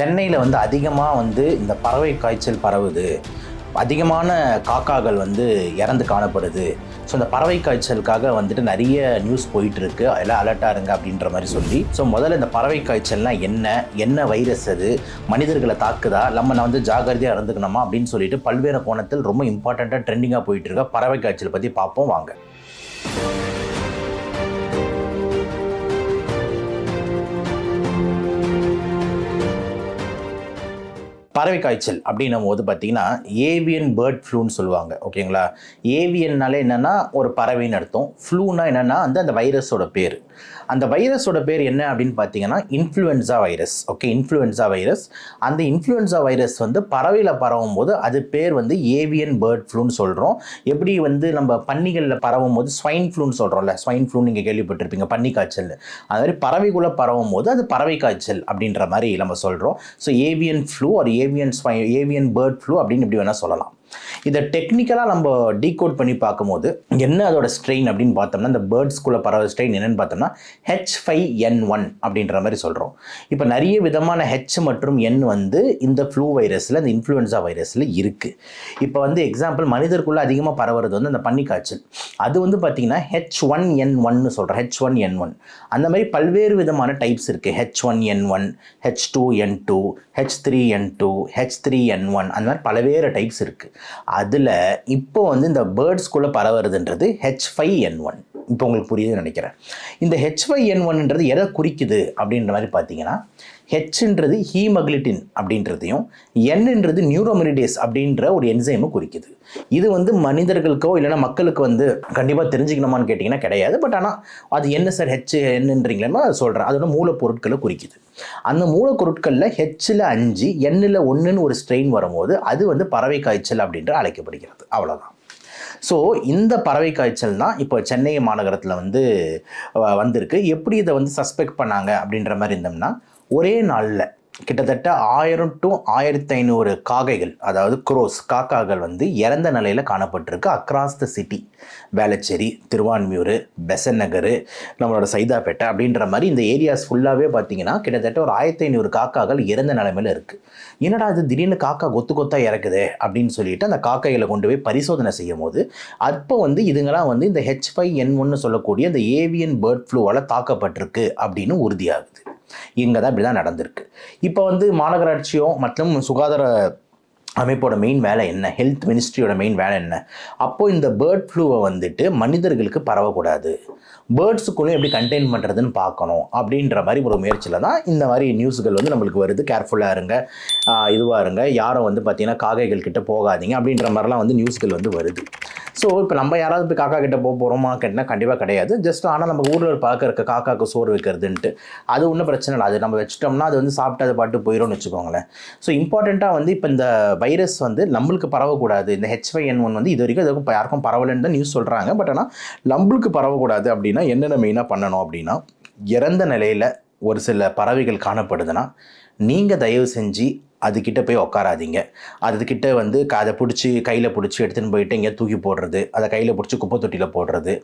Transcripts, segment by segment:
சென்னையில் வந்து அதிகமாக வந்து இந்த பறவை காய்ச்சல் பரவுது, அதிகமான காக்காக்கள் வந்து இறந்து காணப்படுது. ஸோ இந்த பறவை காய்ச்சலுக்காக வந்துட்டு நிறைய நியூஸ் போயிட்டுருக்கு, எல்லாம் அலர்ட்டாக இருங்க அப்படின்ற மாதிரி சொல்லி. ஸோ முதல்ல இந்த பறவை காய்ச்சல்னால் என்ன வைரஸ், அது மனிதர்களை தாக்குதா, நம்ம வந்து ஜாகிரதையாக இருந்துக்கணுமா அப்படின்னு சொல்லிட்டு பல்வேறு கோணத்தில் ரொம்ப இம்பார்ட்டண்ட்டாக ட்ரெண்டிங்காக போயிட்டு இருக்க பறவை காய்ச்சல் பற்றி பார்ப்போம் வாங்க. பறவை காய்ச்சல் அப்படின்னும் போது பார்த்தீங்கன்னா ஏவியன் பேர்ட் ஃப்ளூன்னு சொல்லுவாங்க. ஓகேங்களா? ஏவியன்னாலே என்னென்னா ஒரு பறவைன்னு அர்த்தம். ஃப்ளூனா என்னென்னா அந்த வைரஸோட பேர். அந்த வைரஸோட பேர் என்ன அப்படின்னு பார்த்தீங்கன்னா influenza virus. Okay, influenza virus. அந்த இன்ஃப்ளூயன்ஸா வைரஸ் வந்து பறவையில் பரவும் போது அது பேர் வந்து ஏவியன் பேர்ட் ஃப்ளூன்னு சொல்கிறோம். எப்படி வந்து நம்ம பன்னிகளில் பரவும் போது ஸ்வைன் ஃப்ளூன்னு சொல்கிறோம்ல, ஸ்வைன் ஃப்ளூ நீங்கள் கேள்விப்பட்டிருப்பீங்க, பன்னி காய்ச்சல். அது மாதிரி பறவைக்குள்ளே பரவும் போது அது பறவை காய்ச்சல் அப்படின்ற மாதிரி நம்ம சொல்கிறோம். ஸோ ஏவியன் ஃப்ளூ ஒரு ஏவியன் பேர்ட் ஃப்ளூ அப்படின்னு இப்படி வேணால் சொல்லலாம். இதை டெக்னிக்கலாக நம்ம டீகோட் பண்ணி பார்க்கும்போது என்ன அதோட ஸ்ட்ரெயின் அப்படின்னு பார்த்தோம்னா, இந்த பேர்ட்ஸ்குள்ளே பரவ ஸ்ட்ரெயின் என்னென்னு பார்த்தோம்னா H5N1 அப்படின்ற மாதிரி சொல்கிறோம். இப்போ நிறைய விதமான H மற்றும் N வந்து இந்த ஃப்ளூ வைரஸில், இந்த இன்ஃப்ளூயன்ஸா வைரஸில் இருக்குது. இப்போ வந்து எக்ஸாம்பிள் மனிதருக்குள்ளே அதிகமாக பரவுறது வந்து அந்த பன்னி காய்ச்சல். அது வந்து பார்த்திங்கன்னா H1N1 சொல்கிறோம், H1N1. அந்த மாதிரி பல்வேறு விதமான டைப்ஸ் இருக்குது. H1N1, H2N2, H3N2, H3N1, அந்த மாதிரி பல்வேறு டைப்ஸ் இருக்குது. அதில் இப்போ வந்து இந்த பேர்ட்ஸ்குள்ளே பரவுறதுன்றது H5N1. இப்போ உங்களுக்கு புரியுதுன்னு நினைக்கிறேன். இந்த H5N1ன்றது எதை குறிக்குது அப்படின்ற மாதிரி பார்த்தீங்கன்னா, ஹெச்ன்றது ஹீமக்ளிட்டின் அப்படின்றதையும், என்னன்றது நியூரோமெரிடேஸ் அப்படின்ற ஒரு என்சைமை குறிக்குது. இது வந்து மனிதர்களுக்கோ இல்லைனா மக்களுக்கு வந்து கண்டிப்பாக தெரிஞ்சுக்கணுமான்னு கேட்டிங்கன்னா கிடையாது. பட் ஆனால் அது என்ன சார் ஹெச் என்னன்றீங்களா அது சொல்கிறேன். அதோட மூலப்பொருட்களை குறிக்குது. அந்த மூலப்பொருட்களில் ஹெச்சில் 5 எண்ணில் 1ன்னு ஒரு ஸ்ட்ரெயின் வரும்போது அது வந்து பறவை காய்ச்சல் அப்படின்ற அழைக்கப்படுகிறது. அவ்வளோதான். ஸோ இந்த பறவை காய்ச்சல் தான் இப்போ சென்னை மாநகரத்தில் வந்து வந்திருக்கு. எப்படி இதை வந்து சஸ்பெக்ட் பண்ணாங்க அப்படின்ற மாதிரி இருந்தோம்னா, ஒரே நாளில் கிட்டத்தட்ட 1000 to 1500 காகைகள், அதாவது காக்காக்கள் வந்து இறந்த நிலையில் காணப்பட்டிருக்கு across the city. Velachery, Thiruvanmiyur, Besant Nagar, நம்மளோட சைதாப்பேட்டை அப்படின்ற மாதிரி இந்த ஏரியாஸ் ஃபுல்லாகவே பார்த்தீங்கன்னா கிட்டத்தட்ட ஒரு 1500 காக்காக்கள் இறந்த நிலைமையில் இருக்குது. என்னடா இது திடீர்னு காக்கா கொத்தாக இறக்குது அப்படின்னு சொல்லிட்டு அந்த காக்கைகளை கொண்டு போய் பரிசோதனை செய்யும் போது அப்போ வந்து இதுங்களாம் வந்து இந்த H5N1 சொல்லக்கூடிய இந்த ஏவியன் பேர்ட் ஃப்ளூவால் தாக்கப்பட்டிருக்கு அப்படின்னு உறுதியாகுது. இங்கே தான் இப்படி தான் நடந்திருக்கு. இப்போ வந்து மாநகராட்சியோ மற்றும் சுகாதார அமைப்போட மெயின் வேலை என்ன, ஹெல்த் மினிஸ்ட்ரியோட மெயின் வேலை என்ன, அப்போது இந்த பேர்ட் ஃப்ளூவை வந்துட்டு மனிதர்களுக்கு பரவக்கூடாது, பேர்ட்ஸுக்குள்ளே எப்படி கண்டெயின் பண்ணுறதுன்னு பார்க்கணும் அப்படின்ற மாதிரி ஒரு முயற்சியில் தான் இந்த மாதிரி நியூஸ்கள் வந்து நம்மளுக்கு வருது. கேர்ஃபுல்லாக இருங்க, இதுவாக இருங்க, யாரும் வந்து பார்த்திங்கன்னா காக்கைகள் கிட்ட போகாதீங்க அப்படின்ற மாதிரிலாம் வந்து நியூஸ்கள் வந்து வருது. ஸோ இப்போ நம்ம யாராவது போய் காக்கா கிட்ட போகிறோமா கேட்டால் கண்டிப்பாக கிடையாது. ஜஸ்ட் ஆனால் நம்ம ஊரில் பார்க்க காக்காவுக்கு சோறு வைக்கிறதுன்ட்டு அது ஒன்றும் பிரச்சனை இல்லை. அது நம்ம வச்சிட்டோம்னா அது வந்து சாப்பிட்டு அதை பாட்டு போயிடும்னு வச்சுக்கோங்களேன். ஸோ இம்பார்ட்டண்ட்டாக வந்து இப்போ இந்த வைரஸ் வந்து நம்மளுக்கு பரவக்கூடாது. இந்த H5N1 வந்து இது வரைக்கும் அதுக்கும் யாருக்கும் பரவலைன்னு தான் நியூஸ் சொல்கிறாங்க. பட் ஆனால் நம்மளுக்கு பரவக்கூடாது அப்படின்னா என்னென்ன மெயினாக பண்ணணும் அப்படின்னா, இறந்த நிலையில் ஒரு சில பறவைகள் காணப்படுதுன்னா நீங்கள் தயவு செஞ்சு அதுக்கிட்ட போய் உட்காராதீங்க. அதுக்கிட்ட வந்து அதை பிடிச்சி கையில் பிடிச்சி எடுத்துன்னு போயிட்டு எங்கேயா தூக்கி போடுறது, அதை கையில் பிடிச்சி குப்பை தொட்டியில் போடுறது,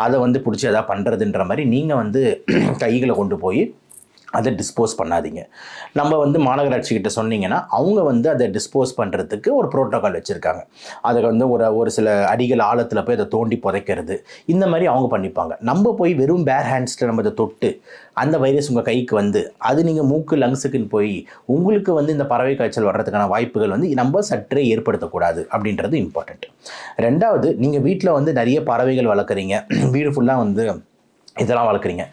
அதை வந்து பிடிச்சி எதாவது பண்ணுறதுன்ற மாதிரி நீங்கள் வந்து கைகளை கொண்டு போய் அதை டிஸ்போஸ் பண்ணாதீங்க. நம்ம வந்து மாநகராட்சி கிட்ட சொன்னீங்கன்னா அவங்க வந்து அதை டிஸ்போஸ் பண்ணுறதுக்கு ஒரு ப்ரோட்டோக்கால் வச்சுருக்காங்க. அதை வந்து ஒரு சில அடிகள் ஆழத்தில் போய் அதை தோண்டி புதைக்கிறது, இந்த மாதிரி அவங்க பண்ணிப்பாங்க. நம்ம போய் வெறும் பேர் ஹேண்ட்ஸில் நம்ம அதை தொட்டு அந்த வைரஸ் உங்கள் கைக்கு வந்து அது நீங்கள் மூக்கு லங்ஸுக்குன்னு போய் உங்களுக்கு வந்து இந்த பறவை காய்ச்சல் வர்றதுக்கான வாய்ப்புகள் வந்து நம்ம சற்றே ஏற்படுத்தக்கூடாது அப்படின்றது இம்பார்ட்டண்ட். ரெண்டாவது, நீங்கள் வீட்டில் வந்து நிறைய பறவைகள் வளர்க்குறீங்க, வீடு ஃபுல்லாக வந்து இதெல்லாம் வளர்க்குறீங்க,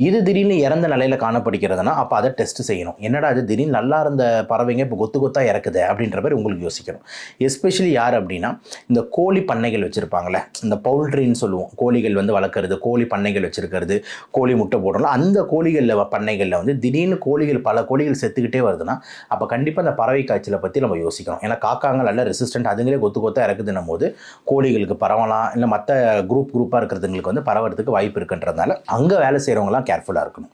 இது திடீர்னு இறந்த நிலையில் காணப்படுகிறதுனா அப்போ அதை டெஸ்ட் செய்யணும். என்னடா அது திடீர்னு நல்லா இருந்த பறவைங்க இப்போ கொத்தாக இறக்குது அப்படின்ற மாதிரி உங்களுக்கு யோசிக்கணும். எஸ்பெஷலி யார் அப்படின்னா இந்த கோழி பண்ணைகள் வச்சுருப்பாங்களே, இந்த பவுல்ட்ரின்னு சொல்லுவோம், கோழிகள் வந்து வளர்க்குறது, கோழி பண்ணைகள் வச்சுருக்கிறது, கோழி முட்டை போடுறோம், அந்த கோழிகளில் பண்ணைகளில் வந்து திடீர்னு பல கோழிகள் செத்துக்கிட்டே வருதுன்னா அப்போ கண்டிப்பாக அந்த பறவை காய்ச்சலை பற்றி நம்ம யோசிக்கணும். ஏன்னா காக்காங்க நல்ல ரெசிஸ்டன்ட், அதுங்களே கொத்தாக இறக்குதுன்னும் போது கோழிகளுக்கு பரவலாம், இல்லை மற்ற குரூப்பாக இருக்கிறதுங்களுக்கு வந்து பரவறதுக்கு வாய்ப்பு இருக்குன்றதுனால அங்கே வேலை செய்கிறவங்களாம் கேர்ஃபுல்லாக இருக்கணும்.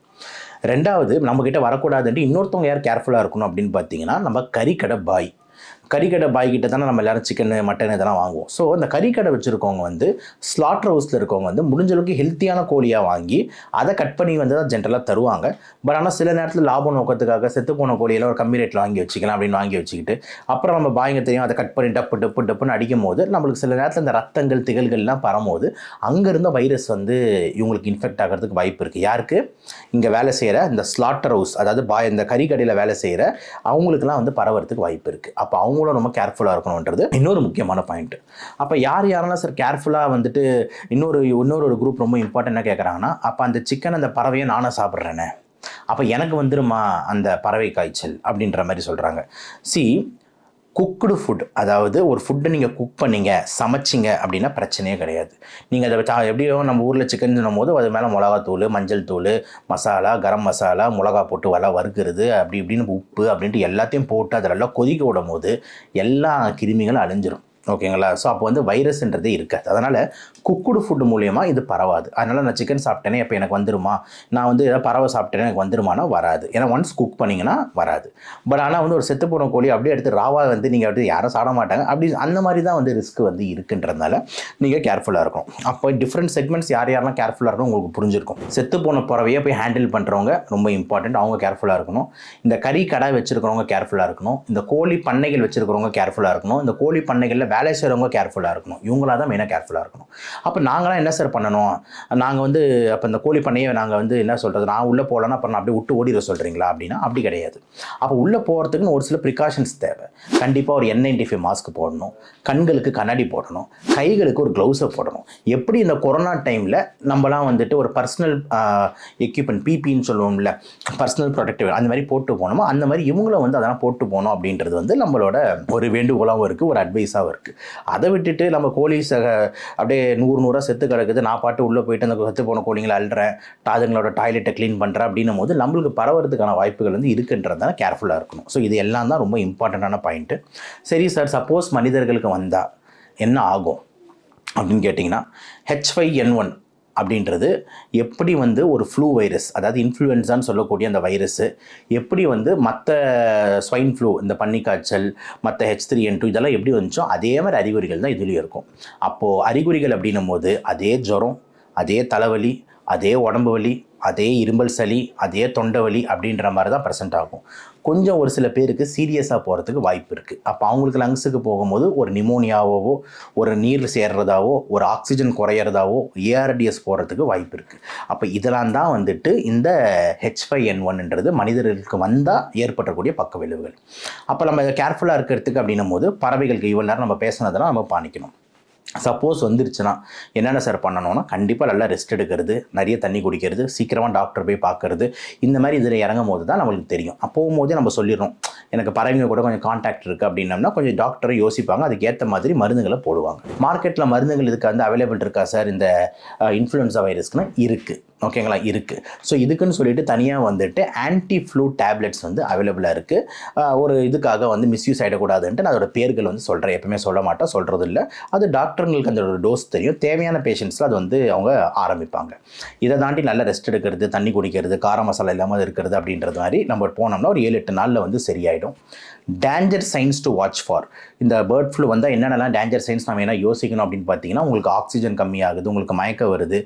ரெண்டாவது, நம்மக்கிட்ட வரக்கூடாதுன்ட்டு இன்னொருத்தவங்க யார் கேர்ஃபுல்லாக இருக்கணும் அப்படின்னு பார்த்தீங்கன்னா நம்ம கறிக்கடை பாய். கறிக்கடை பாய்கிட்ட தானே நம்ம எல்லாரும் சிக்கன் மட்டன் இதெல்லாம் வாங்குவோம். ஸோ அந்த கறிக்கடை வச்சுருக்கவங்க வந்து ஸ்லாட்டர் ஹவுஸில் இருக்கவங்க வந்து முடிஞ்ச அளவுக்கு ஹெல்த்தியான கோழியாக வாங்கி அதை கட் பண்ணி வந்து தான் ஜென்ரலாக தருவாங்க. பட் ஆனால் சில நேரத்தில் லாப நோக்கத்துக்காக செத்து போன கோழியெல்லாம் ஒரு கம்மி ரேட்டில் வாங்கி வச்சுக்கலாம் அப்படின்னு வாங்கி வச்சுக்கிட்டு அப்புறம் நம்ம பாய்ங்க தெரியும் அதை கட் பண்ணி டப்புன்னு அடிக்கும் போது நம்மளுக்கு சில நேரத்தில் இந்த ரத்தங்கள் திகழ்கள்லாம் பரம்போது அங்கேருந்த வைரஸ் வந்து இவங்களுக்கு இன்ஃபெக்ட் ஆகிறதுக்கு வாய்ப்பு இருக்குது. யாருக்கு? இங்கே வேலை செய்கிற இந்த ஸ்லாட்டர் ஹவுஸ், அதாவது இந்த கறிக்கடையில் வேலை செய்கிற அவங்களுக்குலாம் வந்து பரவறதுக்கு வாய்ப்பு இருக்குது. அப்போ அவங்களும் ரொம்ப கேர்ஃபுல்லாக இருக்கணுன்றது இன்னொரு முக்கியமான பாயிண்ட். அப்போ யாரெல்லாம் சார் கேர்ஃபுல்லாக வந்துட்டு இன்னொரு குரூப் ரொம்ப இம்பார்ட்டண்ட்டாக கேட்குறாங்கன்னா, அப்போ அந்த சிக்கன் அந்த பறவையை நானும் சாப்பிட்றேனே, அப்போ எனக்கு வந்துருமா அந்த பறவை காய்ச்சல் அப்படின்ற மாதிரி சொல்கிறாங்க. குக்குடு ஃபுட், அதாவது ஒரு ஃபுட்டை நீங்கள் குக் பண்ணிங்க சமைச்சிங்க அப்படின்னா பிரச்சனையே கிடையாது. நீங்கள் அதை எப்படியோ நம்ம ஊரில் சிக்கன் சொல்லும் போது அது மேலே மிளகாத்தூள், மஞ்சள் தூள், மசாலா, கரம் மசாலா, மிளகா போட்டு வறுக்கிறது அப்படி இப்படின்னு உப்பு அப்படின்ட்டு எல்லாத்தையும் போட்டு அதெல்லாம் கொதிக்க விடும் போது எல்லா கிருமிகளும் அழிஞ்சிரும். ஓகேங்களா? ஸோ அப்போ வந்து வைரஸ்ன்றதே இருக்காது. அதனால் குக்குடு ஃபுட்டு மூலியமாக இது பரவாது. அதனால் நான் சிக்கன் சாப்பிட்டேனே இப்போ எனக்கு வந்துருமா, நான் வந்து ஏதாவது பறவை சாப்பிட்டேனே எனக்கு வந்துருமானா வராது. ஏன்னா ஒன்ஸ் குக் பண்ணிங்கன்னா வராது. பட் ஆனால் வந்து ஒரு செத்து போன கோழி அப்படியே எடுத்து ராவாக வந்து நீங்கள் அப்படி யாரும் சாப்பிட மாட்டாங்க. அப்படி அந்த மாதிரி தான் வந்து ரிஸ்க் வந்து இருக்குன்றதுனால நீங்கள் கேர்ஃபுல்லாக இருக்கணும். அப்போ டிஃப்ரெண்ட் செக்மெண்ட்ஸ் யாரெல்லாம் கேர்ஃபுல்லாக இருக்கணும் உங்களுக்கு புரிஞ்சிருக்கும். செத்து போன பறவையை போய் ஹேண்டில் பண்ணுறவங்க ரொம்ப இம்பார்ட்டண்ட், அவங்க கேர்ஃபுல்லாக இருக்கணும். இந்த கறி கடை வச்சுருக்கிறவங்க கேர்ஃபுல்லாக இருக்கணும். இந்த கோழி பண்ணைகள் வச்சுருக்கிறவங்க கேர்ஃபுல்லாக இருக்கணும். இந்த கோழி பண்ணைகளில் வேலை செய்கிறவங்க கேர்ஃபுல்லாக இருக்கணும். இவங்களாக தான் மெயினாக கேர்ஃபுல்லாக இருக்கணும். அப்போ நாங்களாம் என்ன சார் பண்ணணும்? நாங்கள் வந்து அப்போ இந்த கோழி பண்ணையை நாங்கள் வந்து என்ன சொல்கிறது, நான் உள்ளே போகலன்னா அப்புறம் நான் அப்படியே விட்டு ஓடிட சொல்கிறீங்களா அப்படின்னா அப்படி கிடையாது. அப்போ உள்ளே போகிறதுக்குன்னு ஒரு சில ப்ரிகாஷன்ஸ் தேவை. கண்டிப்பாக ஒரு N95 மாஸ்க் போடணும், கண்களுக்கு கண்ணாடி போடணும், கைகளுக்கு ஒரு க்ளவுஸை போடணும். எப்படி இந்த கொரோனா டைமில் நம்மலாம் வந்துட்டு ஒரு பர்சனல் எக்யூப்மெண்ட் பிபின்னு சொல்லுவோம்ல, பர்சனல் ப்ரொடெக்டிவ் அந்த மாதிரி போட்டு போகணுமோ அந்த மாதிரி இவங்களும் வந்து அதெல்லாம் போட்டு போகணும் அப்படின்றது வந்து நம்மளோட ஒரு வேண்டுகோளாகவும் இருக்குது, ஒரு அட்வைஸாகவும் இருக்குது. அதை விட்டுட்டு நம்ம கோழி அப்படியே 100 செத்து கிடக்குது, நான் பாட்டு உள்ளே போயிட்டு அந்த செத்து போன கோழிங்களை அள்ளுறேன், அதுங்களோட டாய்லெட்டை க்ளீன் பண்ணுறேன் அப்படின்னும் போது நம்மளுக்கு பரவறதுக்கான வாய்ப்புகள் வந்து இருக்குன்றதால கேர்ஃபுல்லாக இருக்கணும். ஸோ இது எல்லாம் தான் ரொம்ப இம்பார்ட்டண்ட்டான பாயிண்ட்டு. சரி சார், சப்போஸ் மனிதர்களுக்கு வந்தால் என்ன ஆகும் அப்படின்னு கேட்டிங்கன்னா, H5N1 அப்படின்றது எப்படி வந்து ஒரு ஃப்ளூ வைரஸ், அதாவது இன்ஃப்ளூயன்ஸான்னு சொல்லக்கூடிய அந்த வைரஸ் எப்படி வந்து மற்ற ஸ்வைன் ஃப்ளூ, இந்த பன்னிக்காய்ச்சல், மற்ற H3N2 இதெல்லாம் எப்படி வந்துச்சோ அதே மாதிரி அறிகுறிகள் தான் இதுலேயும் இருக்கும். அப்போது அறிகுறிகள் அப்படின்னும் போது அதே ஜுரம், அதே தலைவலி, அதே உடம்பு வலி, அதே இரும்பல் சளி, அதே தொண்டை வலி அப்படின்ற மாதிரி தான் ப்ரெசென்ட் ஆகும். கொஞ்சம் ஒரு சில பேருக்கு சீரியஸாக போகிறதுக்கு வாய்ப்பு இருக்குது. அப்போ அவங்களுக்கு லங்ஸுக்கு போகும்போது ஒரு நிமோனியாவோ, ஒரு நீர் சேர்றதாவோ, ஒரு ஆக்சிஜன் குறையிறதாவோ, ARDS போகிறதுக்கு வாய்ப்பு இருக்குது. அப்போ இதெல்லாம் தான் வந்துட்டு இந்த H5N1ன்றது மனிதர்களுக்கு வந்தால் ஏற்படக்கூடிய பக்க விளைவுகள். அப்போ நம்ம இதை கேர்ஃபுல்லாக இருக்கிறதுக்கு அப்படின்னும் போது பறவைகளுக்கு இவ்வளோ நேரம் நம்ம பேசுனதெல்லாம் நம்ம பாணிக்கணும். சப்போஸ் வந்துருச்சுன்னா என்னென்ன சார் பண்ணணும்னா, கண்டிப்பாக நல்லா ரெஸ்ட் எடுக்கிறது, நிறைய தண்ணி குடிக்கிறது, சீக்கிரமாக டாக்டர் போய் பார்க்கறது, இந்த மாதிரி இதில் இறங்கும் போது தான் நம்மளுக்கு தெரியும். போகும்போதே நம்ம சொல்லிடுறோம் எனக்கு பறவைங்க கூட கொஞ்சம் கான்டாக்ட் இருக்குது அப்படின்னம்னா கொஞ்சம் டாக்டரை யோசிப்பாங்க, அதுக்கேற்ற மாதிரி மருந்துகளை போடுவாங்க. மார்க்கெட்டில் மருந்துகள் இதுக்கு வந்து அவைலபிள் இருக்கா சார் இந்த இன்ஃப்ளூயன்ஸா வைரஸ்க்குன்னா இருக்குது. ஓகேங்களா, இருக்குது. ஸோ இதுக்குன்னு சொல்லிட்டு தனியாக வந்துட்டு ஆன்டி ஃப்ளூ டேப்லெட்ஸ் வந்து அவைலபிளாக இருக்குது. ஒரு இதுக்காக வந்து மிஸ்யூஸ் ஆகிடக்கூடாதுன்ட்டு நான் அதோட பேர்கள் வந்து சொல்கிறேன், எப்பவுமே சொல்ல மாட்டேன், சொல்கிறது இல்லை. அது டாக்டருங்களுக்கு அந்த டோஸ் தெரியும், தேவையான பேஷண்ட்ஸில் அது வந்து அவங்க ஆரம்பிப்பாங்க. இதை தாண்டி நல்லா ரெஸ்ட் எடுக்கிறது, தண்ணி குடிக்கிறது, கார மசாலா இல்லாமல் இருக்கிறது அப்படின்றது மாதிரி நம்ம போனோம்னா ஒரு 7-8 நாளில் வந்து சரியாயிடும். Danger science to watch for, இந்த பேர்ட் ஃப்ளூ வந்தால் என்னென்னலாம் டேஞ்சர் சைன்ஸ் நம்ம என்ன யோசிக்கணும் அப்படின்னு பார்த்தீங்கன்னா, உங்களுக்கு ஆக்சிஜன் கம்மியாகுது, உங்களுக்கு மயக்கம் வருது,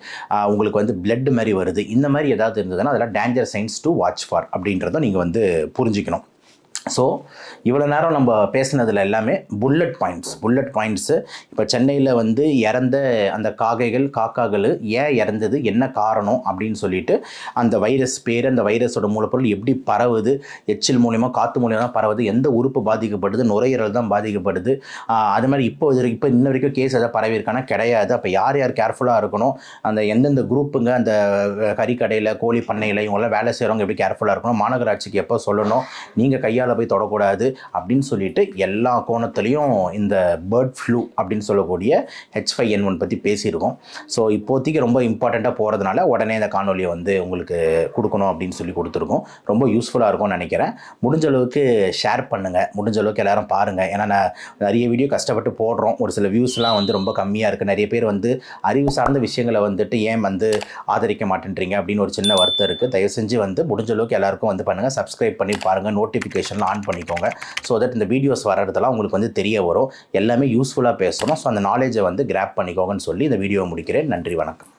உங்களுக்கு வந்து பிளட் மாதிரி வருது, இந்த மாதிரி ஏதாவது இருந்ததுன்னா அதெல்லாம் danger science to watch for அப்படின்றத நீங்கள் வந்து புரிஞ்சுக்கணும். ஸோ இவ்வளோ நேரம் நம்ம பேசினதில் எல்லாமே புல்லட் பாயிண்ட்ஸு. இப்போ சென்னையில் வந்து இறந்த அந்த காக்காக்கள் ஏன் இறந்தது, என்ன காரணம் அப்படின்னு சொல்லிட்டு அந்த வைரஸ் பேர், அந்த வைரஸோட மூலப்பொருள் எப்படி பரவுது, எச்சில் மூலிமா காற்று மூலியமாக பரவுது, எந்த உறுப்பு பாதிக்கப்படுது, நுரையீரல் தான் பாதிக்கப்படுது, அது மாதிரி இப்போ இன்ன வரைக்கும் கேஸ் எதாவது பரவி இருக்கானா கிடையாது. அப்போ யார் கேர்ஃபுல்லாக இருக்கணும், அந்த எந்தெந்த குரூப்புங்க அந்த கறிக்கடையில், கோழி பண்ணையில் இவங்களாம் வேலை செய்கிறவங்க எப்படி கேர்ஃபுல்லாக இருக்கணும், மாநகராட்சிக்கு எப்போ சொல்லணும், நீங்கள் கையால் போய் தொடக்கூடாது அப்படின்னு சொல்லிட்டு எல்லா கோணத்துலையும் இந்த பேர்ட் ஃப்ளூ அப்படின்னு சொல்லக்கூடிய H5N1 பற்றி பேசியிருக்கோம். ஸோ இப்போதைக்கு ரொம்ப இம்பார்ட்டண்ட்டாக போகிறதுனால உடனே இந்த காணொலியை வந்து உங்களுக்கு கொடுக்கணும் அப்படின்னு சொல்லி கொடுத்துருக்கோம். ரொம்ப யூஸ்ஃபுல்லாக இருக்கும்னு நினைக்கிறேன். முடிஞ்ச அளவுக்கு ஷேர் பண்ணுங்கள், முடிஞ்ச அளவுக்கு எல்லோரும் பாருங்கள். ஏன்னா நான் நிறைய வீடியோ கஷ்டப்பட்டு போடுறோம், ஒரு சில வியூஸ்லாம் வந்து ரொம்ப கம்மியாக இருக்குது. நிறைய பேர் வந்து அறிவு சார்ந்த விஷயங்களை வந்துட்டு ஏன் வந்து ஆதரிக்க மாட்டேன்றீங்க அப்படின்னு ஒரு சின்ன வருத்தம் இருக்குது. தயவு செஞ்சு வந்து முடிஞ்ச அளவுக்கு எல்லாருக்கும் வந்து பண்ணுங்கள், சப்ஸ்கிரைப் பண்ணி பாருங்கள், நோட்டிஃபிகேஷன் நோட்டிஃபிகேஷன் ஆன் பண்ணிக்கோங்க. ஸோ தட் இந்த வீடியோஸ் வர்றதெல்லாம் உங்களுக்கு வந்து தெரிய வரும். எல்லாமே யூஸ்ஃபுல்லாக பேசணும். ஸோ அந்த நாலேஜை வந்து கிராப் பண்ணிக்கோங்கன்னு சொல்லி இந்த வீடியோவை முடிக்கிறேன். நன்றி, வணக்கம்.